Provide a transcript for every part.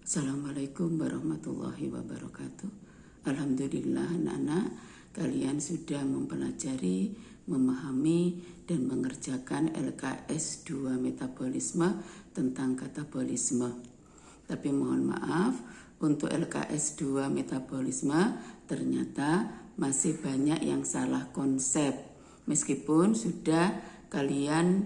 Assalamualaikum warahmatullahi wabarakatuh. Alhamdulillah anak-anak, kalian sudah mempelajari, memahami, dan mengerjakan LKS 2 metabolisme tentang katabolisme. Tapi mohon maaf, untuk LKS 2 metabolisme ternyata masih banyak yang salah konsep. Meskipun sudah kalian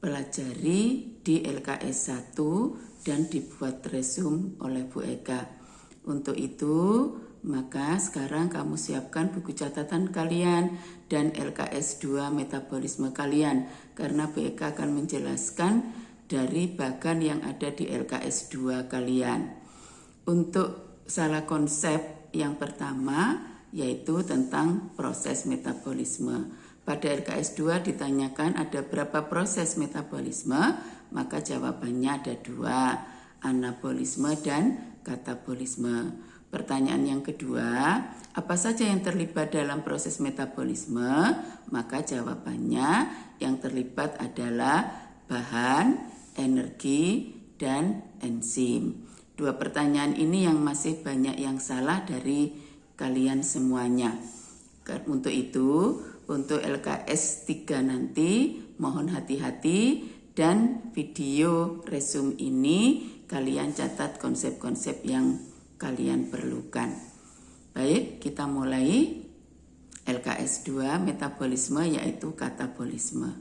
pelajari di LKS 1 dan dibuat resume oleh Bu Eka. Untuk itu, maka sekarang kamu siapkan buku catatan kalian dan LKS 2 metabolisme kalian, karena Bu Eka akan menjelaskan dari bagan yang ada di LKS 2 kalian. Untuk salah konsep yang pertama yaitu tentang proses metabolisme. Pada LKS 2 ditanyakan ada berapa proses metabolisme, maka jawabannya ada 2, anabolisme dan katabolisme. Pertanyaan yang kedua, apa saja yang terlibat dalam proses metabolisme? Maka jawabannya yang terlibat adalah bahan, energi, dan enzim. 2 pertanyaan ini yang masih banyak yang salah dari kalian semuanya. Untuk itu, untuk LKS 3 nanti mohon hati-hati dan video resume ini kalian catat konsep-konsep yang kalian perlukan. Baik, kita mulai LKS 2 metabolisme yaitu katabolisme.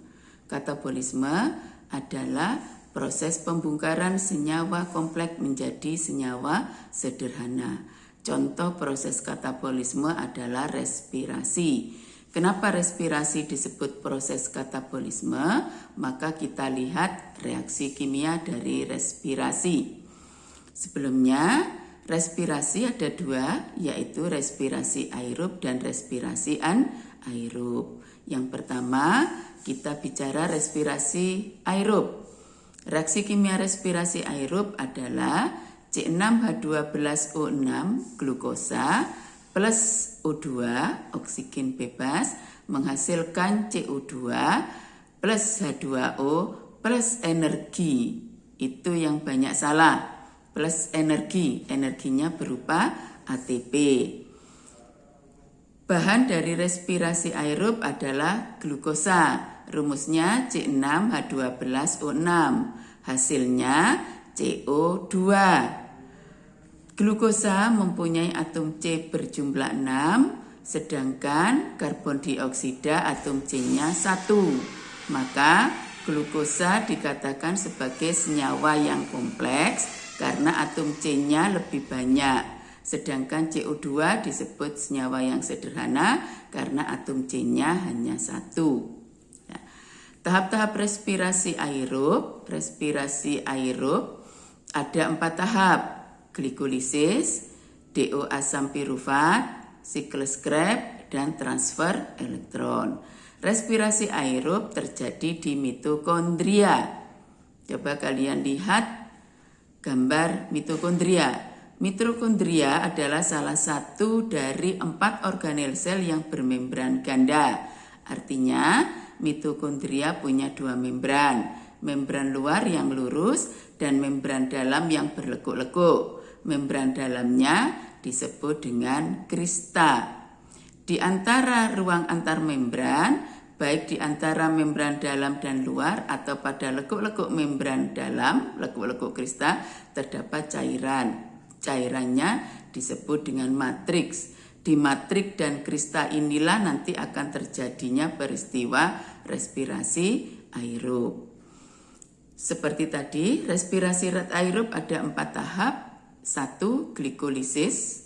Katabolisme adalah proses pembongkaran senyawa kompleks menjadi senyawa sederhana. Contoh proses katabolisme adalah respirasi. Kenapa respirasi disebut proses katabolisme? Maka kita lihat reaksi kimia dari respirasi. Sebelumnya, respirasi ada 2, yaitu respirasi aerob dan respirasi anaerob. Yang pertama, kita bicara respirasi aerob. Reaksi kimia respirasi aerob adalah C6H12O6 glukosa plus O2 oksigen bebas menghasilkan CO2 plus H2O plus energi. Itu yang banyak salah. Plus energi, energinya berupa ATP. Bahan dari respirasi aerob adalah glukosa. Rumusnya C6H12O6. Hasilnya CO2. Glukosa mempunyai atom C berjumlah 6, sedangkan karbon dioksida atom C-nya 1. Maka glukosa dikatakan sebagai senyawa yang kompleks karena atom C-nya lebih banyak. Sedangkan CO2 disebut senyawa yang sederhana karena atom C-nya hanya 1. Tahap-tahap respirasi aerob. Respirasi aerob ada 4 tahap. Glikolisis, DO asam pirufat, siklus Krebs, dan transfer elektron. Respirasi aerob terjadi di mitokondria. Coba kalian lihat gambar mitokondria. Mitokondria adalah salah satu dari 4 organel sel yang bermembran ganda. Artinya mitokondria punya 2 membran. Membran luar yang lurus dan membran dalam yang berlekuk-lekuk. Membran dalamnya disebut dengan krista. Di antara ruang antar membran, baik di antara membran dalam dan luar atau pada lekuk-lekuk membran dalam, lekuk-lekuk krista, terdapat cairan. Cairannya disebut dengan matriks. Di matriks dan krista inilah nanti akan terjadinya peristiwa respirasi aerob. Seperti tadi, respirasi aerob ada 4 tahap. 1. Glikolisis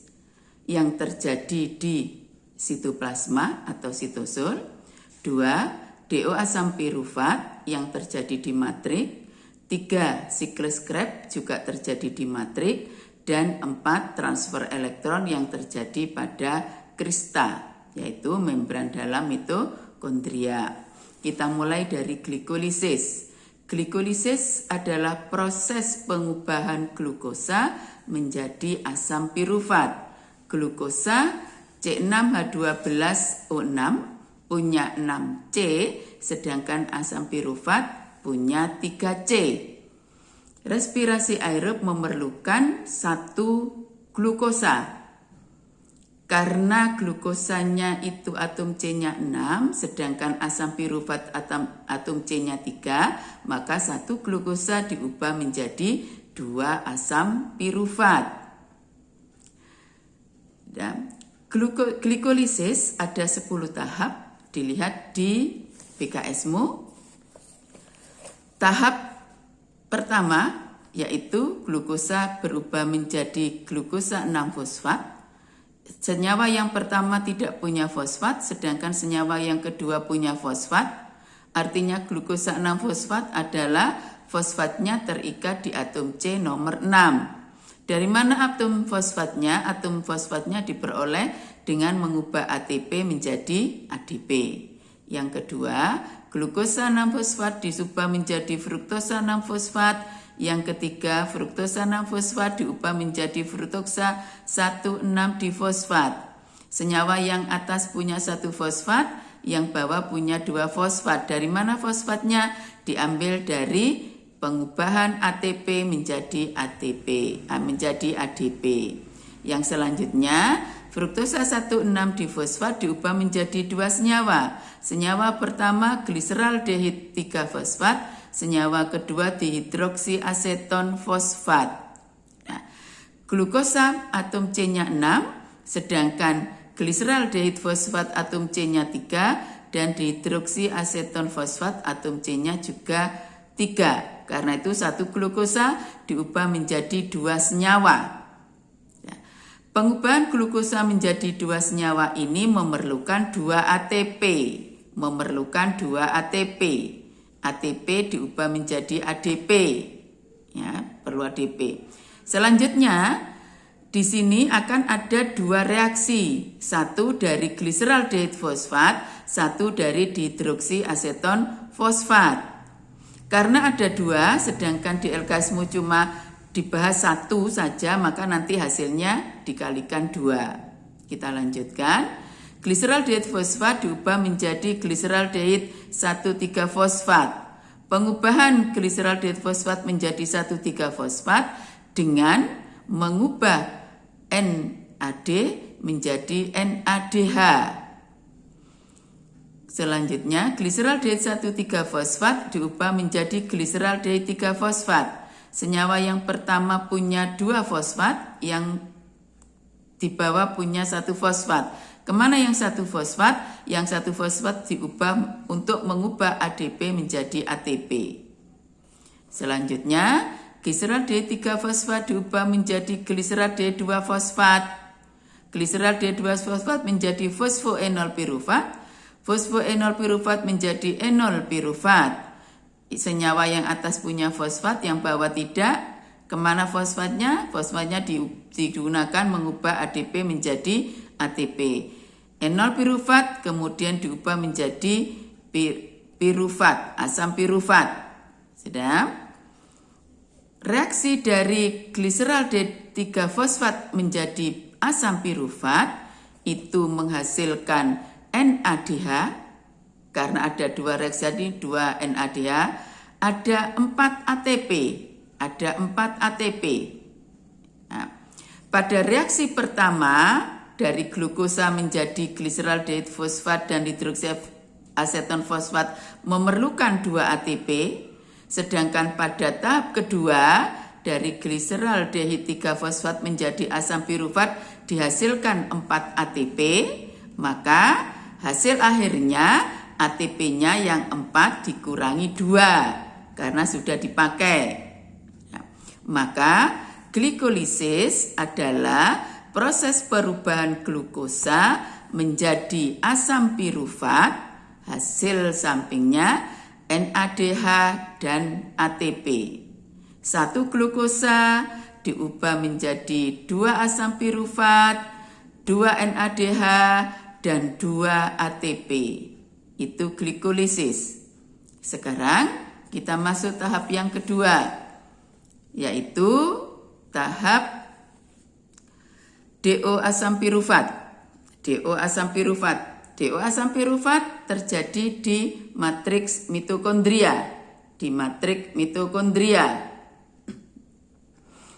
yang terjadi di sitoplasma atau sitosol. 2. DO asam pirufat yang terjadi di matriks. 3. Siklus Krebs juga terjadi di matriks. Dan 4. Transfer elektron yang terjadi pada krista, yaitu membran dalam mitokondria. Kita mulai dari glikolisis. Glikolisis adalah proses pengubahan glukosa menjadi asam pirufat. Glukosa C6H12O6 punya 6C, sedangkan asam pirufat punya 3C. Respirasi aerob memerlukan 1 glukosa. Karena glukosanya itu atom C-nya 6, sedangkan asam pirufat atom C-nya 3, maka 1 glukosa diubah menjadi 2 asam pirufat. Dan glikolisis ada 10 tahap, dilihat di BKSmu. Tahap pertama yaitu glukosa berubah menjadi glukosa 6-fosfat. Senyawa yang pertama tidak punya fosfat, sedangkan senyawa yang kedua punya fosfat. Artinya glukosa 6-fosfat adalah fosfatnya terikat di atom C nomor 6. Dari mana atom fosfatnya? Atom fosfatnya diperoleh dengan mengubah ATP menjadi ADP. Yang kedua, glukosa 6-fosfat disubah menjadi fruktosa 6-fosfat. Yang ketiga, fruktosa 6-fosfat diubah menjadi fruktosa 1,6-difosfat. Senyawa yang atas punya 1 fosfat, yang bawah punya 2 fosfat. Dari mana fosfatnya? Diambil dari pengubahan ATP menjadi menjadi ADP. Yang selanjutnya, fruktosa 1,6-difosfat diubah menjadi 2 senyawa. Senyawa pertama gliseraldehid 3-fosfat, senyawa kedua dihidroksiaseton fosfat. Nah, glukosa atom C-nya 6, sedangkan gliseraldehid fosfat atom C-nya 3 dan dihidroksiaseton fosfat atom C-nya juga 3. Karena itu 1 glukosa diubah menjadi 2 senyawa. Nah, pengubahan glukosa menjadi 2 senyawa ini memerlukan 2 ATP. ATP diubah menjadi ADP, ya, perlu ADP. Selanjutnya, di sini akan ada 2 reaksi, 1 dari gliseraldehid fosfat, 1 dari dihidroksiaseton fosfat. Karena ada 2, sedangkan di LKSmu cuma dibahas 1 saja, maka nanti hasilnya dikalikan 2. Kita lanjutkan. Gliseraldehid fosfat diubah menjadi gliseraldehid 1,3-fosfat. Pengubahan gliseraldehid fosfat menjadi 1,3-fosfat dengan mengubah NAD menjadi NADH. Selanjutnya, gliseraldehid 1,3-fosfat diubah menjadi gliseraldehid 3-fosfat. Senyawa yang pertama punya 2 fosfat, yang di bawah punya 1 fosfat. Kemana yang 1 fosfat? Yang 1 fosfat diubah untuk mengubah ADP menjadi ATP. Selanjutnya, gliseraldehid 3-fosfat diubah menjadi gliseraldehid 2-fosfat. Gliseraldehid 2-fosfat menjadi fosfoenol pirufat. Fosfoenol pirufat menjadi enol pirufat. Senyawa yang atas punya fosfat, yang bawah tidak. Kemana fosfatnya? Fosfatnya digunakan mengubah ADP menjadi ATP. Enol pirufat kemudian diubah menjadi pirufat, asam pirufat. Sudah? Reaksi dari gliseraldehid 3-fosfat menjadi asam pirufat itu menghasilkan NADH. Karena ada 2 reaksi tadi, 2 NADH, ada 4 ATP. Nah, pada reaksi pertama dari glukosa menjadi gliseraldehid fosfat dan hidroksiaseton fosfat memerlukan 2 ATP, sedangkan pada tahap kedua dari gliseraldehid 3-fosfat menjadi asam pirufat dihasilkan 4 ATP, maka hasil akhirnya ATP-nya yang 4 dikurangi 2 karena sudah dipakai. Maka glikolisis adalah proses perubahan glukosa menjadi asam pirufat, hasil sampingnya NADH dan ATP. 1 glukosa diubah menjadi 2 asam pirufat, 2 NADH, dan 2 ATP. Itu glikolisis. Sekarang kita masuk tahap yang kedua, yaitu tahap DO asam pirufat. DO asam pirufat terjadi di matriks mitokondria.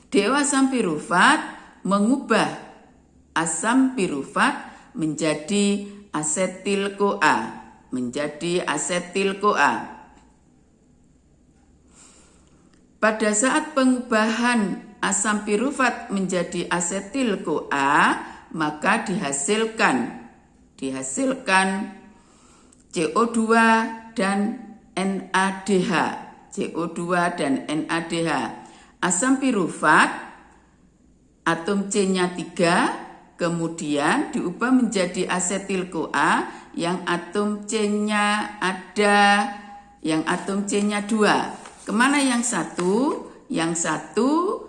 DO asam pirufat mengubah asam pirufat menjadi asetil-CoA. Pada saat pengubahan asam pirufat menjadi asetil-CoA, maka dihasilkan CO2 dan NADH. Asam pirufat atom C-nya 3 kemudian diubah menjadi asetil-CoA yang atom C-nya 2. Kemana yang satu? Yang satu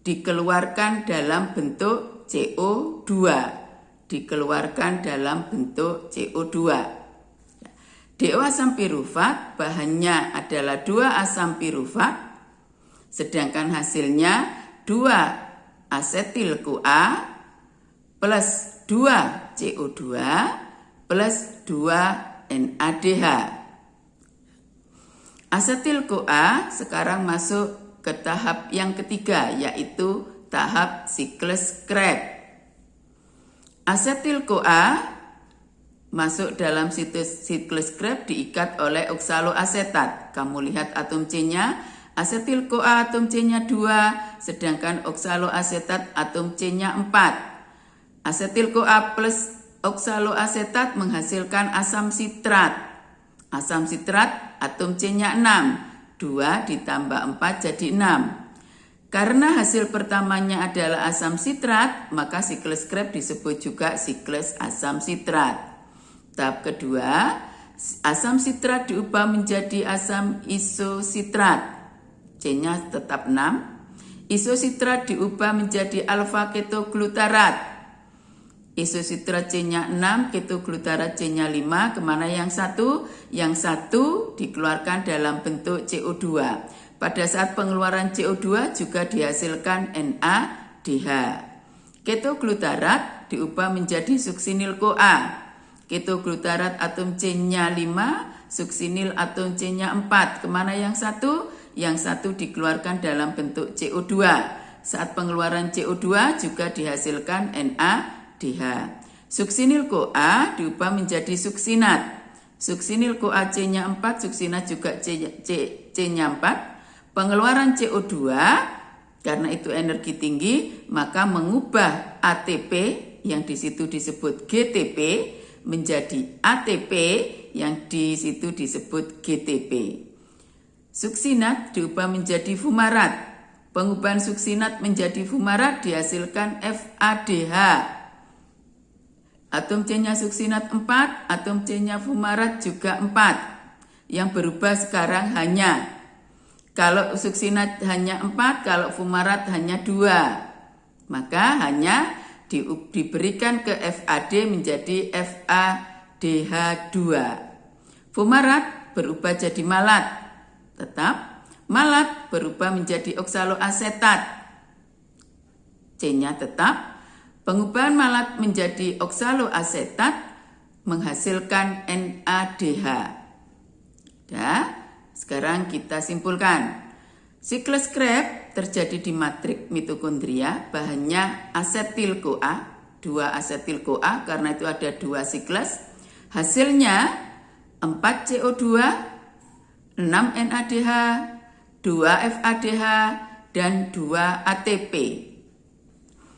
dikeluarkan dalam bentuk CO2. DO asam pirufat bahannya adalah 2 asam pirufat, sedangkan hasilnya 2 asetil-CoA plus 2 CO2 plus 2 NADH. Asetil-CoA sekarang masuk ke tahap yang ketiga, yaitu tahap siklus Krebs. Asetil-CoA masuk dalam siklus Krebs diikat oleh oksaloasetat. Kamu lihat atom C-nya, asetil-CoA atom C-nya 2, sedangkan oksaloasetat atom C-nya 4. Asetil-CoA plus oksaloasetat menghasilkan asam sitrat. Asam sitrat atom C-nya 6, 2 ditambah 4 jadi 6. Karena hasil pertamanya adalah asam sitrat, maka siklus Krebs disebut juga siklus asam sitrat. Tahap kedua, asam sitrat diubah menjadi asam isositrat. C-nya tetap 6. Isositrat diubah menjadi alfa ketoglutarat. Isositrat C-nya 6, ketoglutarat C-nya 5. Kemana yang satu? Yang satu dikeluarkan dalam bentuk CO2. Pada saat pengeluaran CO2 juga dihasilkan NADH. Ketoglutarat diubah menjadi suksinil-CoA. Ketoglutarat atom C-nya 5, suksinil atom C-nya 4. Kemana yang satu? Yang satu dikeluarkan dalam bentuk CO2. Saat pengeluaran CO2 juga dihasilkan NADH. Suksinil-CoA diubah menjadi suksinat. Suksinil-CoA C-nya 4, suksinat juga C-nya 4. Pengeluaran CO2 karena itu energi tinggi, maka mengubah ATP yang di situ disebut GTP menjadi ATP yang di situ disebut GTP. Suksinat diubah menjadi fumarat. Pengubahan suksinat menjadi fumarat dihasilkan FADH. Atom C-nya suksinat 4, atom C-nya fumarat juga 4. Yang berubah sekarang hanya kalau suksinat hanya 4, kalau fumarat hanya 2. Maka hanya diberikan ke FAD menjadi FADH2. Fumarat berubah jadi malat. Tetap malat berubah menjadi oksaloasetat. C-nya tetap. Pengubahan malat menjadi oksaloasetat menghasilkan NADH. Sekarang kita simpulkan. Siklus Krebs terjadi di matriks mitokondria, bahannya asetil-CoA, 2 asetil-CoA karena itu ada 2 siklus. Hasilnya 4 CO2, 6 NADH, 2 FADH, dan 2 ATP.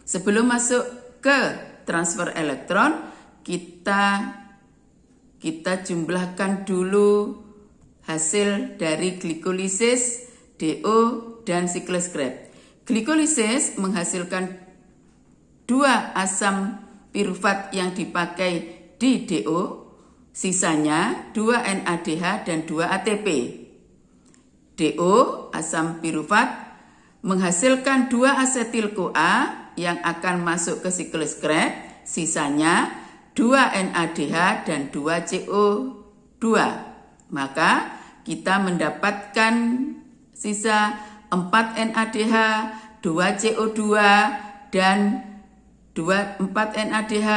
Sebelum masuk ke transfer elektron, kita jumlahkan dulu hasil dari glikolisis, DO, dan siklus Krebs. Glikolisis menghasilkan 2 asam pirufat yang dipakai di DO, sisanya 2 NADH dan 2 ATP. DO, asam pirufat, menghasilkan 2 asetil-CoA yang akan masuk ke siklus Krebs, sisanya 2 NADH dan 2 CO2. Maka kita mendapatkan sisa 4 NADH, 2 CO2, dan 4 NADH,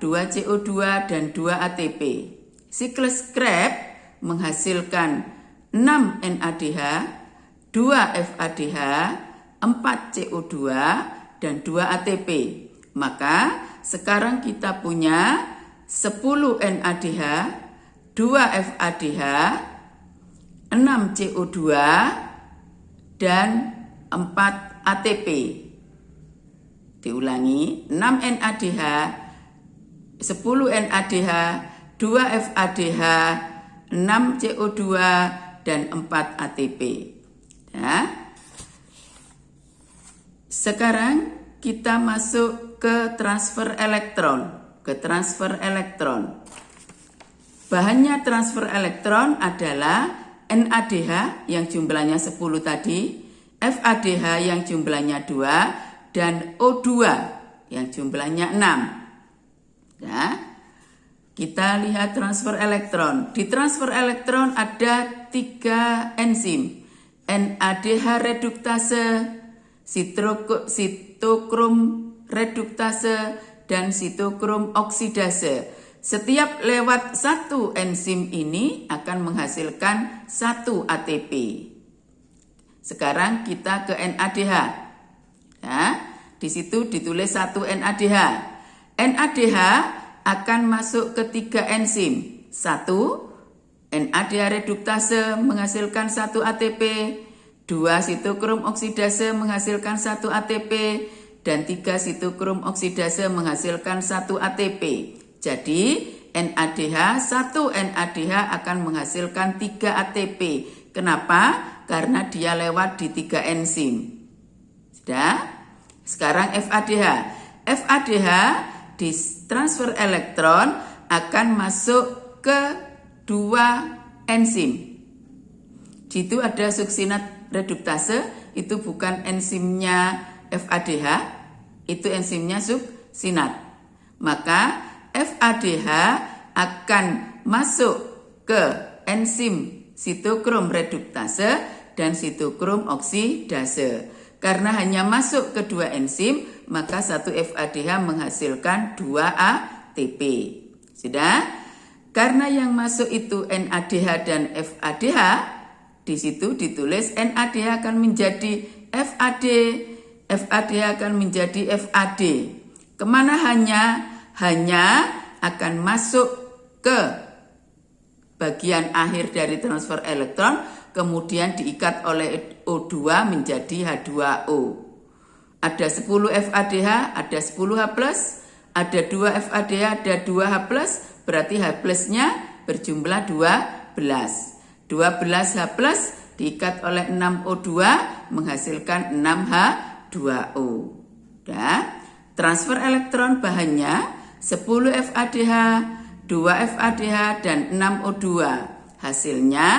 2 CO2, dan 2 ATP. Siklus Krebs menghasilkan 6 NADH, 2 FADH, 4 CO2 dan 2 ATP. Maka sekarang kita punya 10 NADH, 2 FADH, 6 CO2 dan 4 ATP. Diulangi, 6 NADH, 10 NADH, 2 FADH, 6 CO2 dan 4 ATP. Ya. Sekarang kita masuk ke transfer elektron. Bahannya transfer elektron adalah NADH yang jumlahnya 10 tadi, FADH yang jumlahnya 2, dan O2 yang jumlahnya 6. Ya. Kita lihat transfer elektron. Di transfer elektron ada 3 enzim. NADH reduktase, sitokrom reduktase, dan sitokrom oksidase. Setiap lewat 1 enzim ini akan menghasilkan 1 ATP. Sekarang kita ke NADH. Ya, di situ ditulis 1 NADH. NADH akan masuk ke 3 enzim. 1, NADH reduktase menghasilkan 1 ATP, 2 sitokrom oksidase menghasilkan 1 ATP, dan 3 sitokrom oksidase menghasilkan 1 ATP. Jadi NADH, 1 NADH akan menghasilkan 3 ATP. Kenapa? Karena dia lewat di 3 enzim. Sudah? Sekarang FADH. FADH di transfer elektron akan masuk ke 2 enzim. Di situ ada suksinat reduktase, itu bukan enzimnya FADH, itu enzimnya suksinat. Maka FADH akan masuk ke enzim sitokrom reduktase dan sitokrom oksidase. Karena hanya masuk ke 2 enzim, maka 1 FADH menghasilkan 2 ATP. Sudah? Karena yang masuk itu NADH dan FADH, di situ ditulis NADH akan menjadi FAD, FADH akan menjadi FAD. Kemana hanya akan masuk ke bagian akhir dari transfer elektron, kemudian diikat oleh O2 menjadi H2O. Ada 10 FADH, ada 10 H+, ada 2 FADH, ada 2 H+, berarti H+-nya berjumlah 12. 12 H+ diikat oleh 6 O2 menghasilkan 6 H2O. Ya. Transfer elektron bahannya 10 FADH, 2 FADH, dan 6 O2. Hasilnya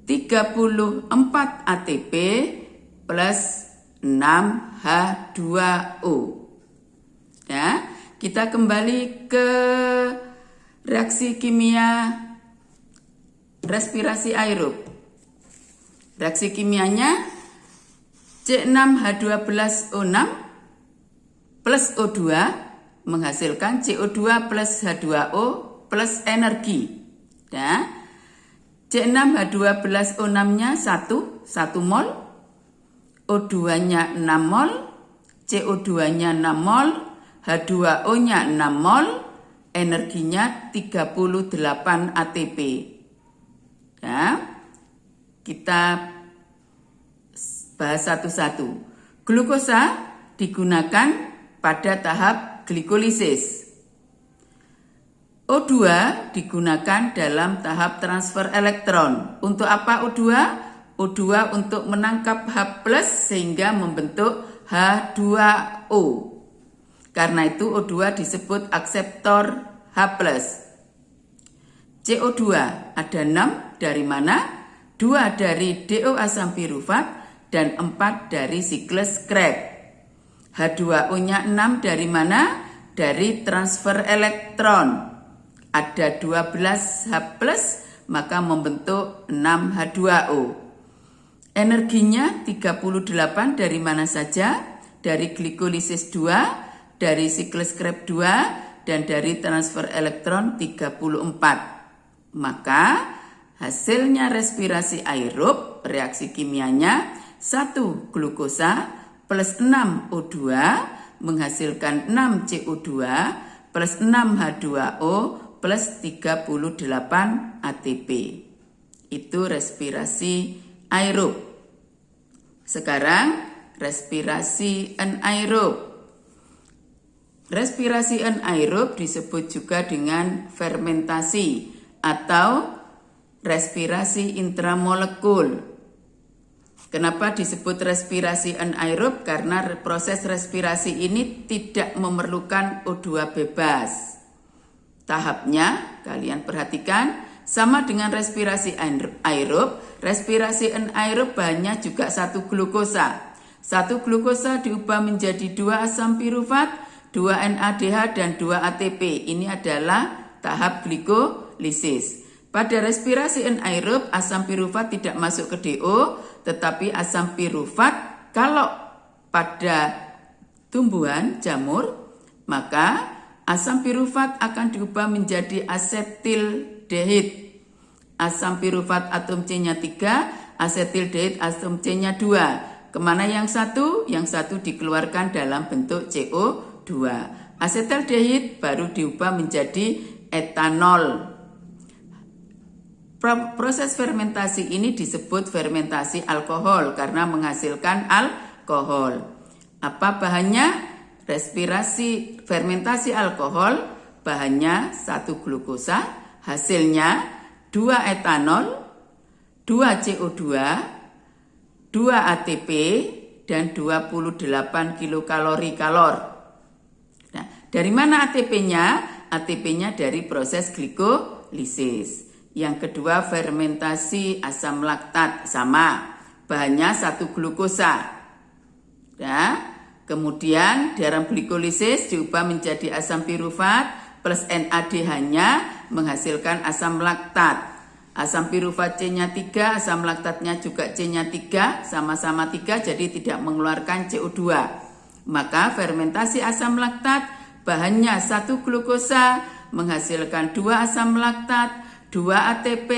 34 ATP plus 6 H2O. Ya, kita kembali ke reaksi kimia respirasi aerob. Reaksi kimianya C6H12O6 plus O2 menghasilkan CO2 plus H2O plus energi. Ya. C6H12O6-nya 1 mol, O2-nya 6 mol, CO2-nya 6 mol, H2O-nya 6 mol, energinya 38 ATP. Ya. Kita bahas satu-satu. Glukosa digunakan pada tahap glikolisis. O2 digunakan dalam tahap transfer elektron. Untuk apa O2? O2 untuk menangkap H+ sehingga membentuk H2O. Karena itu O2 disebut akseptor H+. CO2 ada 6 dari mana? 2 dari DO asam pirufat dan 4 dari siklus Krebs. H2O-nya 6 dari mana? Dari transfer elektron. Ada 12 H+, maka membentuk 6 H2O. Energinya 38 dari mana saja? Dari glikolisis 2, dari siklus Krebs 2, dan dari transfer elektron 34. Maka hasilnya respirasi aerob, reaksi kimianya 1 glukosa plus 6 O2 menghasilkan 6 CO2 plus 6 H2O plus 38 ATP. Itu respirasi aerob. Sekarang respirasi anaerob. Respirasi anaerob disebut juga dengan fermentasi atau respirasi intramolekul. Kenapa disebut respirasi anaerob? Karena proses respirasi ini tidak memerlukan O2 bebas. Tahapnya, kalian perhatikan, sama dengan respirasi aerob. Respirasi anaerob bahannya juga 1 glukosa. 1 glukosa diubah menjadi 2 asam pirufat, 2 NADH dan 2 ATP. Ini adalah tahap glikolisis. Pada respirasi anaerob, asam pirufat tidak masuk ke DO, tetapi asam pirufat kalau pada tumbuhan jamur, maka asam pirufat akan diubah menjadi asetildehid. Asam pirufat atom C-nya 3, asetildehid atom C-nya 2. Kemana yang satu? Yang satu dikeluarkan dalam bentuk CO2. Asetildehid baru diubah menjadi etanol. Proses fermentasi ini disebut fermentasi alkohol karena menghasilkan alkohol. Apa bahannya? Fermentasi alkohol bahannya 1 glukosa, hasilnya 2 etanol, 2 CO2, 2 ATP, dan 28 kilokalori-kalor. Nah, dari mana ATP-nya? ATP-nya dari proses glikolisis. Yang kedua, fermentasi asam laktat, sama. Bahannya 1 glukosa. Nah, kemudian dalam glikolisis diubah menjadi asam pirufat plus NADH-nya menghasilkan asam laktat. Asam pirufat C-nya 3, asam laktatnya juga C-nya 3, sama-sama 3, jadi tidak mengeluarkan CO2. Maka fermentasi asam laktat bahannya 1 glukosa menghasilkan 2 asam laktat, 2 ATP,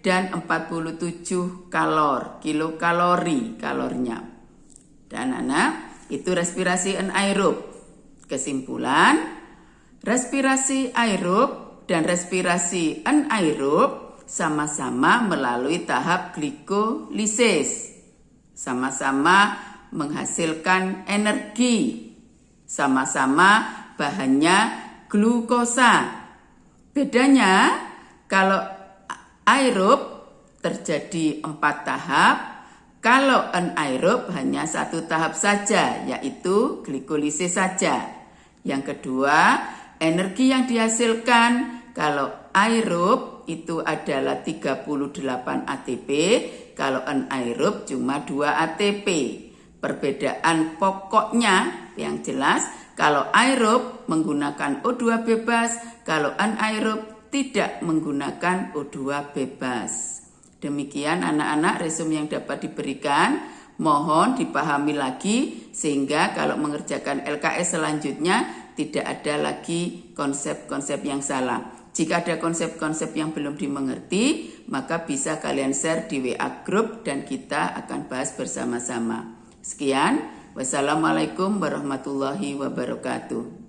dan 47 kilokalori-kalornya. Dan anak, itu respirasi anaerob. Kesimpulan, respirasi aerob dan respirasi anaerob sama-sama melalui tahap glikolisis. Sama-sama menghasilkan energi. Sama-sama bahannya glukosa. Bedanya, kalau aerob terjadi 4 tahap, kalau anaerob hanya 1 tahap saja, yaitu glikolisis saja. Yang kedua, energi yang dihasilkan kalau aerob itu adalah 38 ATP, kalau anaerob cuma 2 ATP. Perbedaan pokoknya yang jelas, kalau aerob menggunakan O2 bebas, kalau anaerob tidak menggunakan O2 bebas. Demikian anak-anak resume yang dapat diberikan. Mohon dipahami lagi sehingga kalau mengerjakan LKS selanjutnya tidak ada lagi konsep-konsep yang salah. Jika ada konsep-konsep yang belum dimengerti, maka bisa kalian share di WA group dan kita akan bahas bersama-sama. Sekian, wassalamualaikum warahmatullahi wabarakatuh.